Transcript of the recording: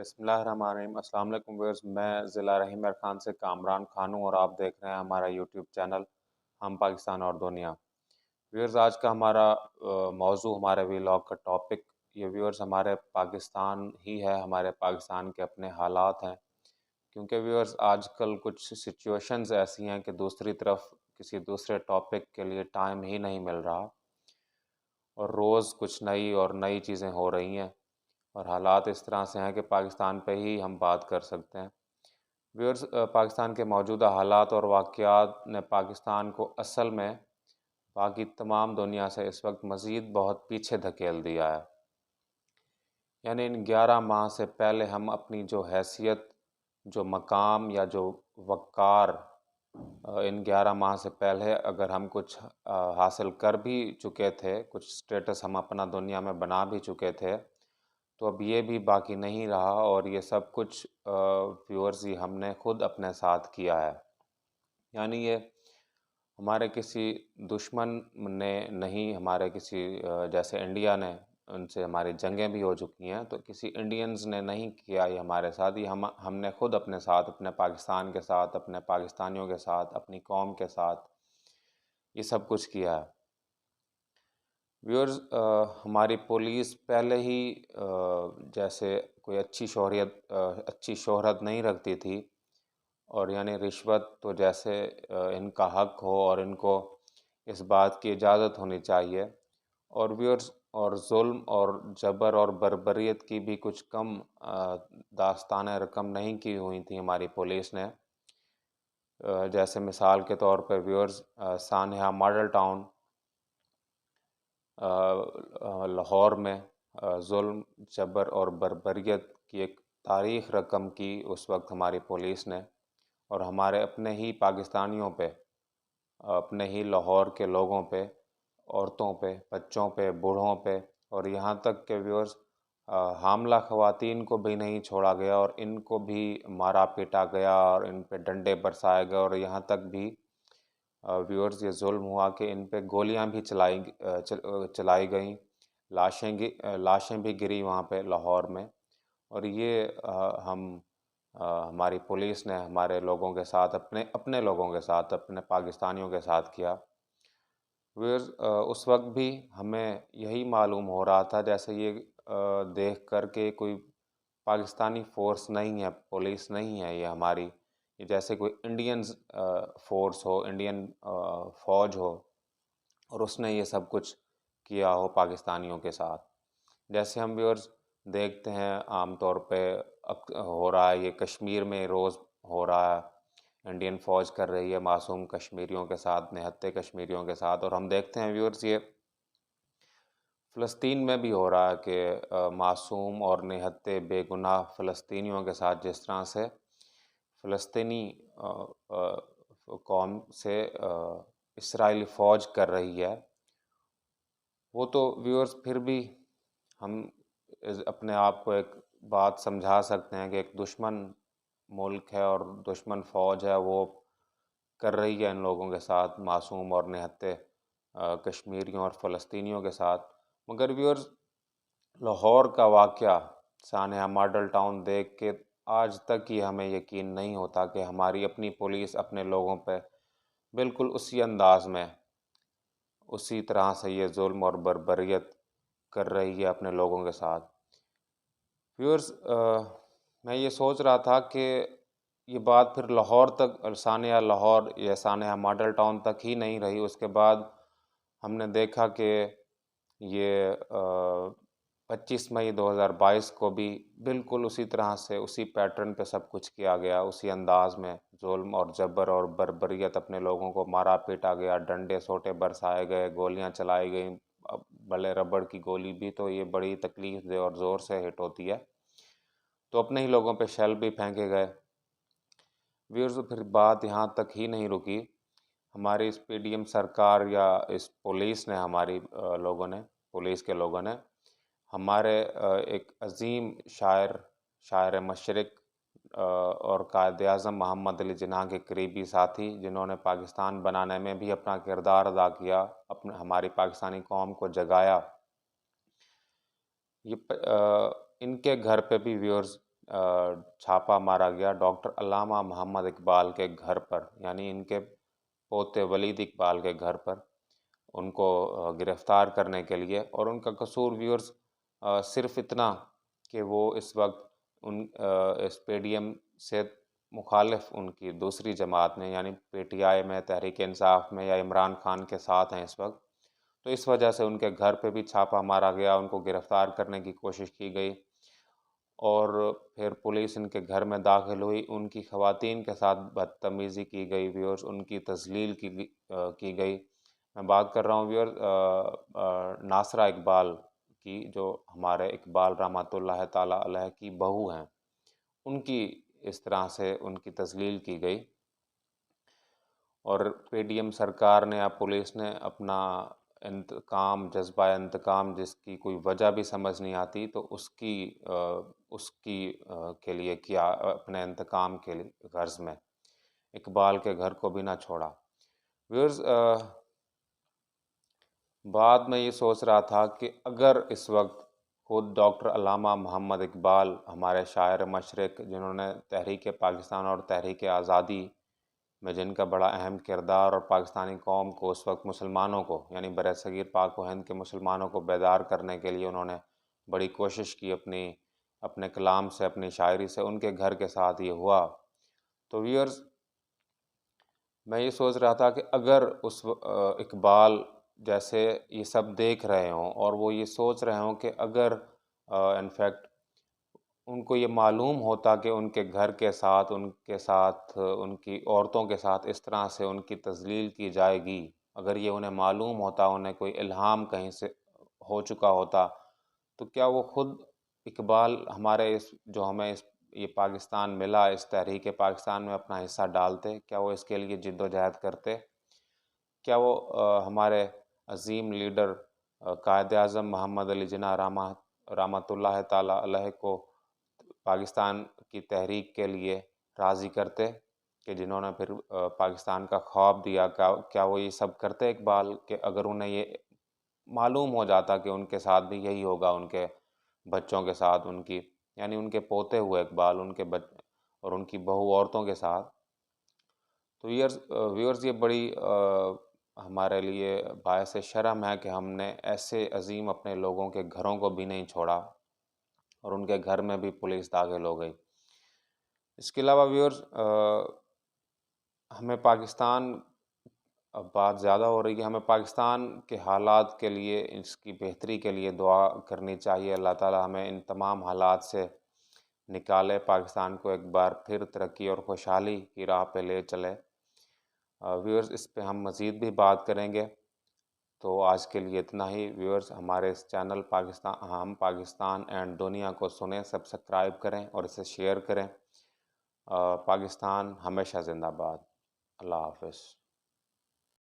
بسم اللہ الرحمن الرحیم۔ السلام علیکم ویورز، میں ضلع رحیم خان سے کامران خان ہوں اور آپ دیکھ رہے ہیں ہمارا یوٹیوب چینل ہم پاکستان اور دنیا۔ ویورز، آج کا ہمارا موضوع، ہمارے ویلاگ کا ٹاپک یہ ویورز ہمارے پاکستان ہی ہے، ہمارے پاکستان کے اپنے حالات ہیں، کیونکہ ویورز آج کل کچھ سچویشنز ایسی ہیں کہ دوسری طرف کسی دوسرے ٹاپک کے لیے ٹائم ہی نہیں مل رہا، اور روز کچھ نئی چیزیں ہو رہی ہیں، اور حالات اس طرح سے ہیں کہ پاکستان پہ ہی ہم بات کر سکتے ہیں۔ ویورز، پاکستان کے موجودہ حالات اور واقعات نے پاکستان کو اصل میں باقی تمام دنیا سے اس وقت مزید بہت پیچھے دھکیل دیا ہے۔ یعنی ان 11 ماہ سے پہلے ہم اپنی جو حیثیت، جو مقام یا جو وقار ان 11 ماہ سے پہلے اگر ہم کچھ حاصل کر بھی چکے تھے، کچھ سٹیٹس ہم اپنا دنیا میں بنا بھی چکے تھے، تو اب یہ بھی باقی نہیں رہا، اور یہ سب کچھ ویورز ہی ہم نے خود اپنے ساتھ کیا ہے۔ یعنی یہ ہمارے کسی دشمن نے نہیں، ہمارے کسی جیسے انڈیا نے، ان سے ہماری جنگیں بھی ہو چکی ہیں، تو کسی انڈینز نے نہیں کیا یہ ہمارے ساتھ، یہ ہم نے خود اپنے ساتھ، اپنے پاکستان کے ساتھ، اپنے پاکستانیوں کے ساتھ، اپنی قوم کے ساتھ یہ سب کچھ کیا ہے۔ ویورز، ہماری پولیس پہلے ہی جیسے کوئی اچھی شہرت نہیں رکھتی تھی، اور یعنی رشوت تو جیسے ان کا حق ہو اور ان کو اس بات کی اجازت ہونی چاہیے، اور ویورز، اور ظلم اور جبر اور بربریت کی بھی کچھ کم داستانیں رقم نہیں کی ہوئی تھیں ہماری پولیس نے۔ جیسے مثال کے طور پہ ویورز، سانحہ ماڈل ٹاؤن لاہور میں ظلم، جبر اور بربریت کی ایک تاریخ رقم کی اس وقت ہماری پولیس نے، اور ہمارے اپنے ہی پاکستانیوں پہ، اپنے ہی لاہور کے لوگوں پہ، عورتوں پہ، بچوں پہ، بوڑھوں پہ، اور یہاں تک کہ ویورز حاملہ خواتین کو بھی نہیں چھوڑا گیا، اور ان کو بھی مارا پیٹا گیا، اور ان پہ ڈنڈے برسائے گئے، اور یہاں تک بھی ویورز یہ ظلم ہوا کہ ان پہ گولیاں بھی چلائی گئیں، لاشیں بھی گری وہاں پہ لاہور میں، اور یہ ہماری پولیس نے ہمارے لوگوں کے ساتھ، اپنے لوگوں کے ساتھ، اپنے پاکستانیوں کے ساتھ کیا۔ ویورز، اس وقت بھی ہمیں یہی معلوم ہو رہا تھا جیسے یہ دیکھ کر کے کوئی پاکستانی فورس نہیں ہے، پولیس نہیں ہے یہ ہماری، یہ جیسے کوئی انڈینز فورس ہو، انڈین فوج ہو، اور اس نے یہ سب کچھ کیا ہو پاکستانیوں کے ساتھ۔ جیسے ہم ویورز دیکھتے ہیں عام طور پہ ہو رہا ہے، یہ کشمیر میں روز ہو رہا ہے، انڈین فوج کر رہی ہے معصوم کشمیریوں کے ساتھ، نہتے کشمیریوں کے ساتھ، اور ہم دیکھتے ہیں ویورز یہ فلسطین میں بھی ہو رہا ہے کہ معصوم اور نہتے بے گناہ فلسطینیوں کے ساتھ جس طرح سے فلسطینی قوم سے اسرائیلی فوج کر رہی ہے، وہ تو ویورز پھر بھی ہم اپنے آپ کو ایک بات سمجھا سکتے ہیں کہ ایک دشمن ملک ہے اور دشمن فوج ہے، وہ کر رہی ہے ان لوگوں کے ساتھ، معصوم اور نہتے کشمیریوں اور فلسطینیوں کے ساتھ۔ مگر ویورز، لاہور کا واقعہ، سانحہ ماڈل ٹاؤن دیکھ کے آج تک یہ ہمیں یقین نہیں ہوتا کہ ہماری اپنی پولیس اپنے لوگوں پہ بالکل اسی انداز میں، اسی طرح سے یہ ظلم اور بربریت کر رہی ہے اپنے لوگوں کے ساتھ۔ ویورز، میں یہ سوچ رہا تھا کہ یہ بات پھر لاہور تک، سانحہ لاہور یا سانحہ ماڈل ٹاؤن تک ہی نہیں رہی، اس کے بعد ہم نے دیکھا کہ یہ 25 مئی 2022 کو بھی بالکل اسی طرح سے، اسی پیٹرن پہ سب کچھ کیا گیا، اسی انداز میں ظلم اور جبر اور بربریت، اپنے لوگوں کو مارا پیٹا گیا، ڈنڈے سوٹے برسائے گئے، گولیاں چلائی گئیں، بلے ربڑ کی گولی بھی تو یہ بڑی تکلیف دہ اور زور سے ہٹ ہوتی ہے، تو اپنے ہی لوگوں پہ شیل بھی پھینکے گئے۔ ویورز، پھر بات یہاں تک ہی نہیں رکی، ہماری اس پی ڈی ایم سرکار یا اس پولیس نے، ہماری پولیس کے لوگوں نے ہمارے ایک عظیم شاعر مشرق اور قائد اعظم محمد علی جناح کے قریبی ساتھی، جنہوں نے پاکستان بنانے میں بھی اپنا کردار ادا کیا، ہماری پاکستانی قوم کو جگایا، ان کے گھر پہ بھی ویورز چھاپا مارا گیا ڈاکٹر علامہ محمد اقبال کے گھر پر، یعنی ان کے پوتے ولید اقبال کے گھر پر، ان کو گرفتار کرنے کے لیے۔ اور ان کا قصور ویورز صرف اتنا کہ وہ اس وقت اس پی ڈی ایم سے مخالف ان کی دوسری جماعت میں، یعنی پی ٹی آئی میں، تحریک انصاف میں، یا عمران خان کے ساتھ ہیں اس وقت، تو اس وجہ سے ان کے گھر پہ بھی چھاپا مارا گیا، ان کو گرفتار کرنے کی کوشش کی گئی، اور پھر پولیس ان کے گھر میں داخل ہوئی، ان کی خواتین کے ساتھ بدتمیزی کی گئی ویورز، ان کی تذلیل کی گئی۔ میں بات کر رہا ہوں ویورز ناصرہ اقبال کی، جو ہمارے اقبال رحمۃ اللہ تعالیٰ علیہ کی بہو ہیں، ان کی اس طرح سے ان کی تذلیل کی گئی۔ اور پی ڈی ایم سرکار نے یا پولیس نے اپنا انتقام، جذبہ انتقام جس کی کوئی وجہ بھی سمجھ نہیں آتی، تو اس کی کے لیے کیا، اپنے انتقام کے غرض میں اقبال کے گھر کو بھی نہ چھوڑا۔ ویورز بعد میں یہ سوچ رہا تھا کہ اگر اس وقت خود ڈاکٹر علامہ محمد اقبال، ہمارے شاعر مشرق، جنہوں نے تحریک پاکستان اور تحریک آزادی میں جن کا بڑا اہم کردار، اور پاکستانی قوم کو اس وقت، مسلمانوں کو، یعنی برِ صغیر پاک و ہند کے مسلمانوں کو بیدار کرنے کے لیے انہوں نے بڑی کوشش کی، اپنے کلام سے، اپنی شاعری سے، ان کے گھر کے ساتھ یہ ہوا۔ تو ویورز میں یہ سوچ رہا تھا کہ اگر اس اقبال جیسے یہ سب دیکھ رہے ہوں، اور وہ یہ سوچ رہے ہوں کہ اگر انفیکٹ ان کو یہ معلوم ہوتا کہ ان کے گھر کے ساتھ، ان کی عورتوں کے ساتھ اس طرح سے ان کی تذلیل کی جائے گی، اگر یہ انہیں معلوم ہوتا، انہیں کوئی الہام کہیں سے ہو چکا ہوتا، تو کیا وہ خود اقبال ہمارے جو ہمیں یہ پاکستان ملا، اس تحریک پاکستان میں اپنا حصہ ڈالتے؟ کیا وہ اس کے لیے جد و جہد کرتے؟ کیا وہ ہمارے عظیم لیڈر قائد اعظم محمد علی جناح رحمۃ اللہ تعالیٰ علیہ کو پاکستان کی تحریک کے لیے راضی کرتے، کہ جنہوں نے پھر پاکستان کا خواب دیا؟ کیا وہ یہ سب کرتے اقبال، کہ اگر انہیں یہ معلوم ہو جاتا کہ ان کے ساتھ بھی یہی ہوگا، ان کے بچوں کے ساتھ، یعنی ان کے پوتے ہوئے اقبال، اور ان کی بہو عورتوں کے ساتھ؟ تو ویورز یہ بڑی ہمارے لیے باعث شرم ہے کہ ہم نے ایسے عظیم اپنے لوگوں کے گھروں کو بھی نہیں چھوڑا، اور ان کے گھر میں بھی پولیس داخل ہو گئی۔ اس کے علاوہ ویورز ہمیں پاکستان، اب بات زیادہ ہو رہی ہے، ہمیں پاکستان کے حالات کے لیے، اس کی بہتری کے لیے دعا کرنی چاہیے۔ اللہ تعالیٰ ہمیں ان تمام حالات سے نکالے، پاکستان کو ایک بار پھر ترقی اور خوشحالی کی راہ پہ لے چلے۔ ویورز اس پہ ہم مزید بھی بات کریں گے، تو آج کے لیے اتنا ہی۔ ویورز ہمارے اس چینل ہم پاکستان اینڈ دنیا کو سنیں، سبسکرائب کریں اور اسے شیئر کریں۔ پاکستان ہمیشہ زندہ باد۔ اللہ حافظ۔